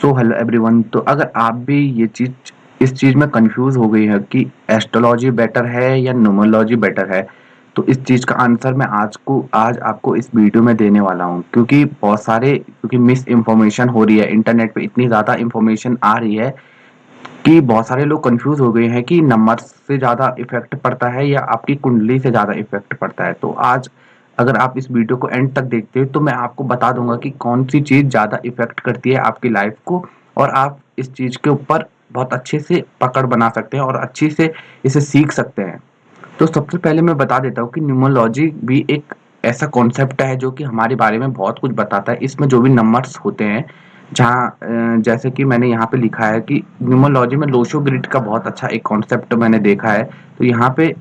So hello everyone. तो अगर आप भी इस चीज़ में कंफ्यूज हो गई है कि एस्ट्रोलॉजी बेटर है या न्यूमरोलॉजी बेटर है, तो इस चीज़ का आंसर मैं आज आपको इस वीडियो में देने वाला हूँ। क्योंकि मिस इन्फॉर्मेशन हो रही है, इंटरनेट पे इतनी ज़्यादा इन्फॉर्मेशन आ रही है कि बहुत सारे लोग कंफ्यूज हो गए हैं कि नंबर से ज़्यादा इफेक्ट पड़ता है या आपकी कुंडली से ज़्यादा इफेक्ट पड़ता है। तो आज अगर आप इस वीडियो को एंड तक देखते हो तो मैं आपको बता दूंगा कि कौन सी चीज़ ज़्यादा इफेक्ट करती है आपकी लाइफ को, और आप इस चीज़ के ऊपर बहुत अच्छे से पकड़ बना सकते हैं और अच्छी से इसे सीख सकते हैं। तो सबसे पहले मैं बता देता हूँ कि न्यूमरोलॉजी भी एक ऐसा कॉन्सेप्ट है जो कि हमारे बारे में बहुत कुछ बताता है। इसमें जो भी नंबर्स होते हैं, जैसे कि मैंने यहाँ पे लिखा है कि न्यूमरोलॉजी में लोशो ग्रिड का बहुत अच्छा एक कॉन्सेप्ट मैंने देखा है। तो यहाँ पे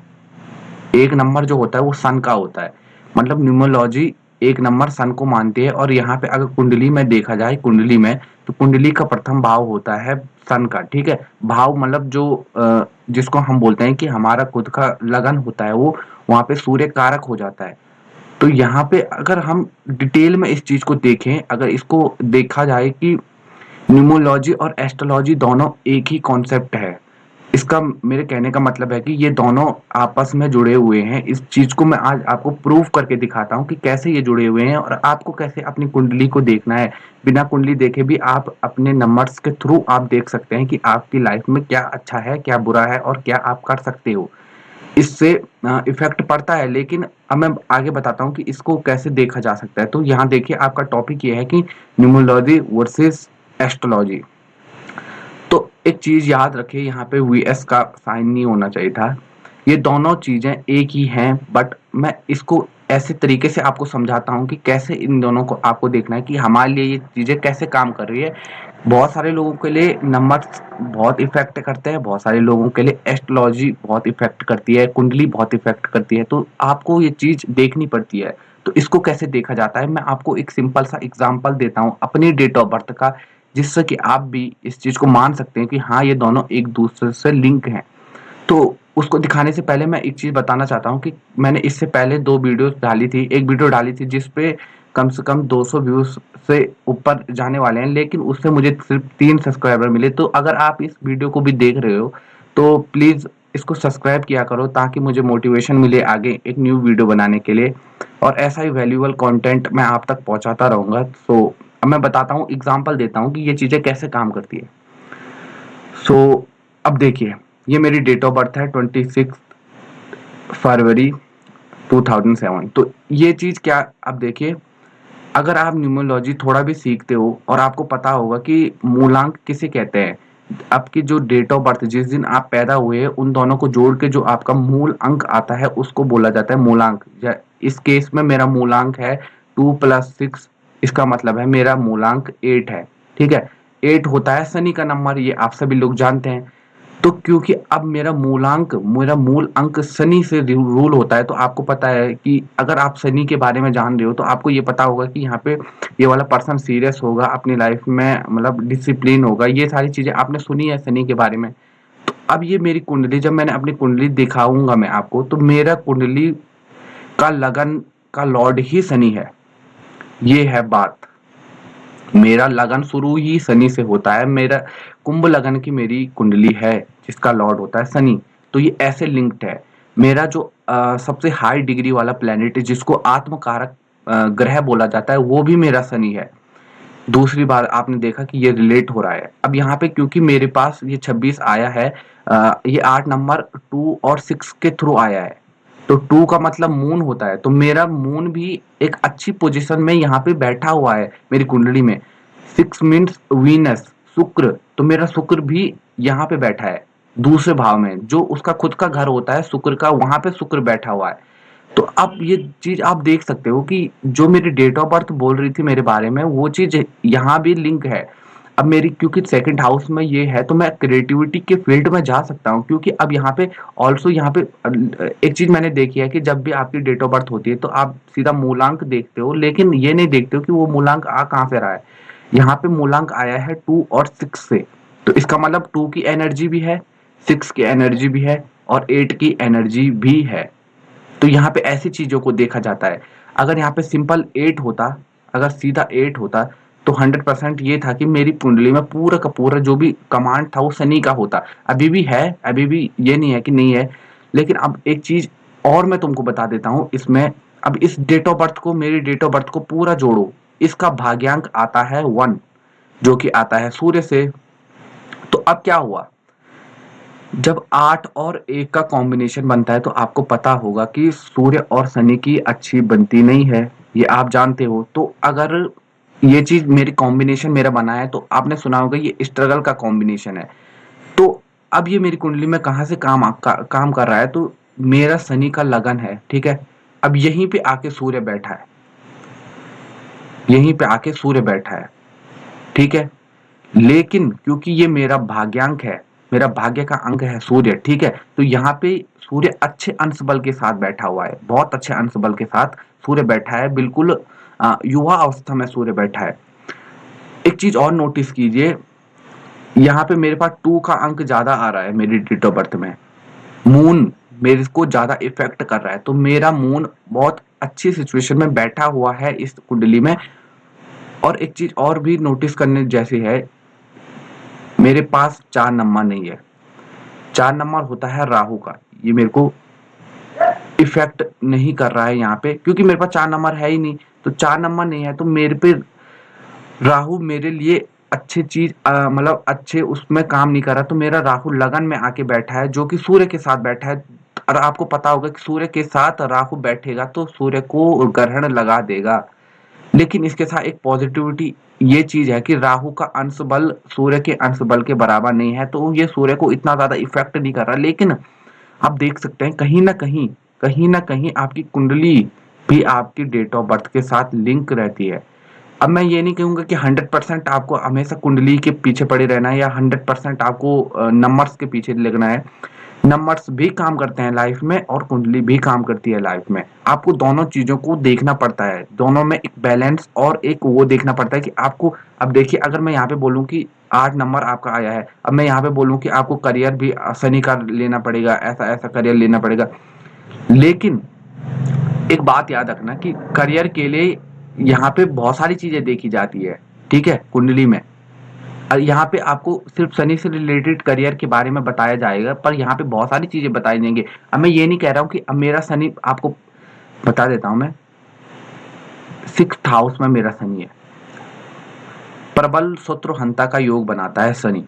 एक नंबर जो होता है वो सन का होता है। मतलब न्यूमरोलॉजी एक नंबर सन को मानती है, और यहाँ पे अगर कुंडली में देखा जाए, कुंडली में तो कुंडली का प्रथम भाव होता है सन का। ठीक है, भाव मतलब जिसको हम बोलते हैं कि हमारा खुद का लगन होता है, वो वहां पे सूर्य कारक हो जाता है। तो यहाँ पे अगर हम डिटेल में इस चीज को देखें, अगर इसको देखा जाए कि न्यूमरोलॉजी और एस्ट्रोलॉजी दोनों एक ही कॉन्सेप्ट है। इसका मेरे कहने का मतलब है कि ये दोनों आपस में जुड़े हुए हैं। इस चीज को मैं आज आपको प्रूव करके दिखाता हूँ कि कैसे ये जुड़े हुए हैं और आपको कैसे अपनी कुंडली को देखना है। बिना कुंडली देखे भी आप अपने नंबर्स के थ्रू आप देख सकते हैं कि आपकी लाइफ में क्या अच्छा है, क्या बुरा है और क्या आप कर सकते हो। इससे इफेक्ट पड़ता है, लेकिन अब मैं आगे बताता हूँ कि इसको कैसे देखा जा सकता है। तो यहाँ देखिए, आपका टॉपिक ये है कि न्यूमरोलॉजी वर्सेस एस्ट्रोलॉजी। तो एक चीज याद रखिए, यहाँ पे वीएस का साइन नहीं होना चाहिए था। ये दोनों चीजें एक ही हैं, बट मैं इसको ऐसे तरीके से आपको समझाता हूँ कि कैसे इन दोनों को आपको देखना है कि हमारे लिए ये चीजें कैसे काम कर रही है। बहुत सारे लोगों के लिए नंबर्स बहुत इफेक्ट करते हैं, बहुत सारे लोगों के लिए एस्ट्रोलॉजी बहुत इफेक्ट करती है, कुंडली बहुत इफेक्ट करती है। तो आपको ये चीज देखनी पड़ती है। तो इसको कैसे देखा जाता है, मैं आपको एक सिंपल सा एग्जांपल देता हूँ अपनी डेट ऑफ बर्थ का, जिससे कि आप भी इस चीज को मान सकते हैं कि हाँ, ये दोनों एक दूसरे से लिंक हैं। तो उसको दिखाने से पहले मैं एक चीज बताना चाहता हूँ कि मैंने इससे पहले दो वीडियो डाली थी। एक वीडियो डाली थी जिसपे कम से कम 200 व्यूज से ऊपर जाने वाले हैं, लेकिन उससे मुझे सिर्फ 3 सब्सक्राइबर मिले। तो अगर आप इस वीडियो को भी देख रहे हो तो प्लीज इसको सब्सक्राइब किया करो, ताकि मुझे मोटिवेशन मिले आगे एक न्यू वीडियो बनाने के लिए, और ऐसा ही वैल्यूएबल कंटेंट मैं आप तक पहुंचाता रहूंगा। सो अब मैं बताता हूँ, एग्जांपल देता हूँ कि ये चीजें कैसे काम करती है। अब देखिए, ये मेरी डेट ऑफ बर्थ है 26 फरवरी 2007। तो ये चीज क्या, अब देखिए, अगर आप न्यूमरोलॉजी थोड़ा भी सीखते हो और आपको पता होगा कि मूलांक किसे कहते हैं, आपकी जो डेट ऑफ बर्थ जिस दिन आप पैदा हुए हैं उन दोनों को जोड़ के जो आपका मूल अंक आता है उसको बोला जाता है मूलांक। या इस केस में मेरा मूलांक है 2 + 6। इसका मतलब है मेरा मूलांक 8 है। ठीक है, 8 होता है शनि का नंबर, ये आप सभी लोग जानते हैं। तो क्योंकि अब मेरा मूल अंक शनि से रूल होता है, तो आपको पता है कि अगर आप शनि के बारे में जान रहे हो तो आपको ये पता होगा कि यहाँ पे ये वाला पर्सन सीरियस होगा अपनी लाइफ में, मतलब डिसिप्लिन होगा। ये सारी चीजें आपने सुनी है शनि के बारे में। तो अब ये मेरी कुंडली, जब मैंने अपनी कुंडली दिखाऊंगा मैं आपको, तो मेरा कुंडली का लगन का लॉर्ड ही शनि है। ये है बात। मेरा लगन शुरू ही शनि से होता है। मेरा कुंभ लगन की मेरी कुंडली है, जिसका लॉर्ड होता है शनि। तो ये ऐसे लिंक्ड है। मेरा जो सबसे हाई डिग्री वाला प्लेनेट है, जिसको आत्मकारक ग्रह बोला जाता है, वो भी मेरा शनि है। दूसरी बार आपने देखा कि ये रिलेट हो रहा है। अब यहाँ पे क्योंकि मेरे पास ये 26 आया है, ये 8 नंबर 2 और 6 के थ्रू आया है। तो 2 का मतलब मून होता है, तो मेरा मून भी एक अच्छी पोजीशन में यहाँ पे बैठा हुआ है मेरी कुंडली में। 6 मीन्स वीनस, शुक्र। तो मेरा शुक्र भी यहाँ पे बैठा है दूसरे भाव में, जो उसका खुद का घर होता है शुक्र का, वहां पे शुक्र बैठा हुआ है। तो अब ये चीज आप देख सकते हो कि जो मेरी डेट ऑफ बर्थ बोल रही थी मेरे बारे में, वो चीज यहाँ भी लिंक है। अब मेरी क्योंकि सेकंड हाउस में ये है, तो मैं क्रिएटिविटी के फील्ड में जा सकता हूँ। क्योंकि अब यहाँ पे ऑल्सो यहाँ पे एक चीज मैंने देखी है कि जब भी आपकी डेट ऑफ बर्थ होती है तो आप सीधा मूलांक देखते हो, लेकिन ये नहीं देखते हो कि वो मूलांक आ कहाँ से रहा है। यहाँ पे मूलांक आया है 2 और 6 से। तो इसका मतलब 2 की एनर्जी भी है, 6 की एनर्जी भी है, और 8 की एनर्जी भी है। तो यहाँ पे ऐसी चीजों को देखा जाता है। अगर यहाँ पे सिंपल 8 होता, अगर सीधा 8 होता, तो 100% ये था कि मेरी कुंडली में पूरा का पूरा जो भी कमांड था वो शनि का होता। अभी भी है, अभी भी ये नहीं है कि नहीं है। लेकिन अब एक चीज और मैं तुमको बता देता हूँ इसमें। अब इस डेट ऑफ बर्थ को, मेरी डेट ऑफ बर्थ को पूरा जोड़ो। इसका भाग्यांक आता है 1, जो कि आता है सूर्य से। तो अब क्या हुआ, जब 8 और 1 का कॉम्बिनेशन बनता है तो आपको पता होगा कि सूर्य और शनि की अच्छी बनती नहीं है, ये आप जानते हो। तो अगर ये चीज मेरी कॉम्बिनेशन मेरा बना है तो आपने सुना होगा ये स्ट्रगल का कॉम्बिनेशन है। तो अब ये मेरी कुंडली में कहाँ से काम कर रहा है, तो मेरा शनि का लगन है, ठीक है। अब यहीं पे आके सूर्य बैठा है, यहीं पे आके सूर्य बैठा है, ठीक है। लेकिन क्योंकि ये मेरा भाग्यांक है, मेरा भाग्य का अंक है सूर्य, ठीक है। तो यहाँ पे सूर्य अच्छे अंश बल के साथ बैठा हुआ है, बहुत अच्छे अंश बल के साथ सूर्य बैठा है, बिल्कुल युवा अवस्था में सूर्य बैठा है। एक चीज और नोटिस कीजिए, यहाँ पे मेरे पास 2 का अंक ज्यादा आ रहा है मेरी डेट ऑफ बर्थ में। मून मेरे को ज्यादा इफेक्ट कर रहा है, तो मेरा मून बहुत अच्छी सिचुएशन में बैठा हुआ है इस कुंडली में। और एक चीज और भी नोटिस करने जैसी है, मेरे पास 4 नंबर नहीं है। 4 नंबर होता है राहु का, ये मेरे को इफेक्ट नहीं कर रहा है यहाँ पे, क्योंकि मेरे पास 4 नंबर है ही नहीं। तो 4 नंबर नहीं है तो मेरे पे राहु मेरे लिए अच्छी चीज मतलब अच्छे उसमें काम नहीं कर रहा। तो मेरा राहु लगन में आके बैठा है, जो कि सूर्य के साथ बैठा है। और आपको पता होगा कि सूर्य के साथ राहु बैठेगा तो सूर्य को ग्रहण लगा देगा। लेकिन इसके साथ एक पॉजिटिविटी ये चीज है कि राहु का अंश बल सूर्य के अंश बल के बराबर नहीं है, तो ये सूर्य को इतना ज्यादा इफेक्ट नहीं कर रहा। लेकिन आप देख सकते हैं कहीं ना कहीं आपकी कुंडली भी आपकी डेट ऑफ बर्थ के साथ लिंक रहती है। अब मैं ये नहीं कहूंगा कि 100% आपको हमेशा कुंडली के पीछे पड़े रहना है, या 100% आपको नंबर्स के पीछे लगना है। नंबर्स भी काम करते हैं लाइफ में और कुंडली भी काम करती है लाइफ में। आपको दोनों चीजों को देखना पड़ता है, दोनों में एक बैलेंस और एक वो देखना पड़ता है कि आपको। अब देखिए, अगर मैं यहाँ पे बोलूँ कि 8 नंबर आपका आया है, अब मैं यहाँ पे बोलूँ कि आपको करियर भी शनि का लेना पड़ेगा, ऐसा ऐसा करियर लेना पड़ेगा। लेकिन एक बात याद रखना कि करियर के लिए यहाँ पे बहुत सारी चीजें देखी जाती है, ठीक है, कुंडली में। यहाँ पे आपको सिर्फ शनि से रिलेटेड करियर के बारे में बताया जाएगा, पर यहाँ पे बहुत सारी चीजें बताई जाएंगी। अब मैं ये नहीं कह रहा हूँ कि अब मेरा शनि, आपको बता देता हूँ मैं, 6th हाउस में मेरा शनि है। प्रबल शत्रुहंता का योग बनाता है शनि।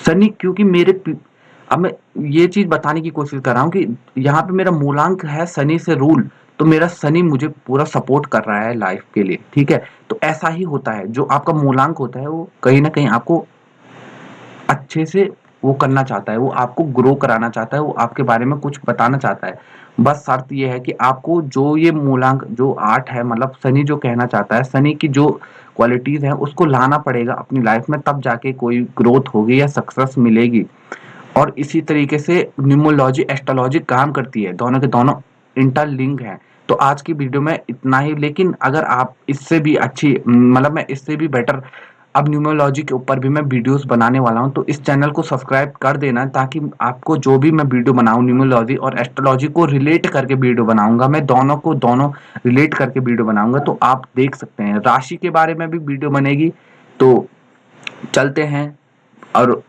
शनि क्योंकि अब मैं ये चीज बताने की कोशिश कर रहा हूँ कि यहाँ पे मेरा मूलांक है शनि से रूल। तो मेरा शनि मुझे पूरा सपोर्ट कर रहा है लाइफ के लिए, ठीक है। तो ऐसा ही होता है, जो आपका मूलांक होता है वो कहीं ना कहीं आपको अच्छे से वो करना चाहता है, वो आपको ग्रो कराना चाहता है, वो आपके बारे में कुछ बताना चाहता है। बस शर्त ये है कि आपको जो ये मूलांक जो 8 है, मतलब शनि जो कहना चाहता है, शनि की जो क्वालिटीज हैं उसको लाना पड़ेगा अपनी लाइफ में, तब जाके कोई ग्रोथ होगी या सक्सेस मिलेगी। और इसी तरीके से न्यूमरोलॉजी एस्ट्रोलॉजी काम करती है, दोनों के दोनों इंटरलिंक हैं। तो आज की वीडियो में इतना ही। लेकिन अगर आप इससे भी अच्छी, मतलब मैं इससे भी बेटर अब न्यूमरोलॉजी के ऊपर भी मैं वीडियोस बनाने वाला हूं, तो इस चैनल को सब्सक्राइब कर देना, ताकि आपको जो भी मैं वीडियो बनाऊं न्यूमरोलॉजी और एस्ट्रोलॉजी को रिलेट करके वीडियो बनाऊंगा, मैं दोनों को दोनों रिलेट करके वीडियो बनाऊंगा। तो आप देख सकते हैं राशि के बारे में भी वीडियो बनेगी। तो चलते हैं। और